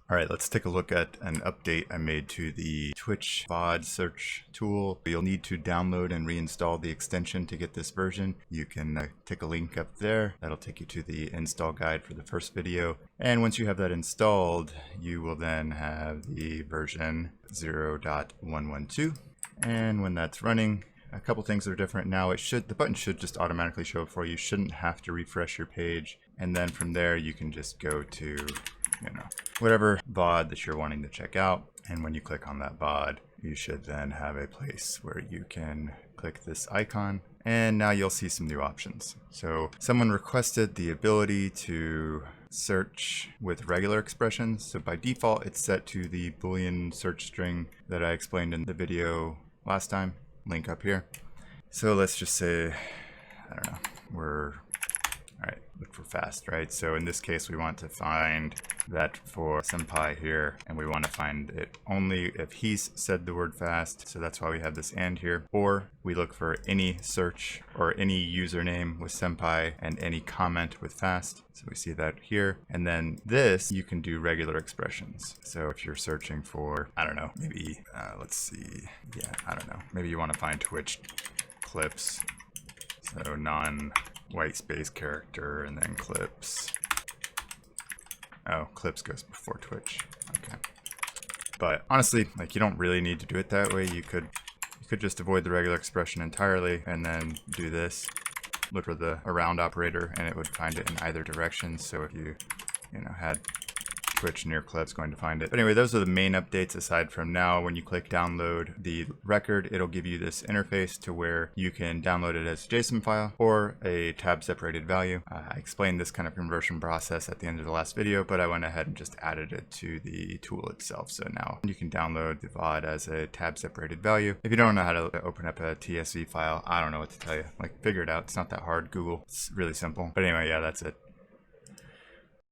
All right, let's take a look at an update I made to the Twitch VOD search tool. You'll need to download and reinstall the extension to get this version. You can take a link up there. That'll take you to the install guide for the first video. And once you have that installed, you will then have the version 0.112. And when that's running, a couple things are different now. The button should just automatically show up for you. You shouldn't have to refresh your page. And then from there, you can just go to whatever VOD that you're wanting to check out. And when you click on that VOD, you should then have a place where you can click this icon. And now you'll see some new options. So someone requested the ability to search with regular expressions. So by default, it's set to the Boolean search string that I explained in the video last time. Link up here. So let's just say, I don't know, look for fast, right? So in this case, we want to find that for Senpai here, and we want to find it only if he's said the word fast. So that's why we have this and here. Or we look for any search or any username with Senpai and any comment with fast. So we see that here. And then this, you can do regular expressions. So if you're searching for, I don't know, maybe, let's see. Yeah, I don't know. Maybe you want to find Twitch clips. So white space character and then clips. Oh, clips goes before Twitch. Okay. But honestly, like, you don't really need to do it that way. You could just avoid the regular expression entirely and then do this. Look for the around operator and it would find it in either direction. So if you had Twitch near clips, going to find it. But anyway, those are the main updates. Aside from now, when you click download the record, it'll give you this interface to where you can download it as a JSON file or a tab separated value. I explained this kind of conversion process at the end of the last video, but I went ahead and just added it to the tool itself. So now you can download the VOD as a tab separated value. If you don't know how to open up a TSV file, I don't know what to tell you. Like, figure it out. It's not that hard. Google. It's really simple. But anyway, yeah, that's it.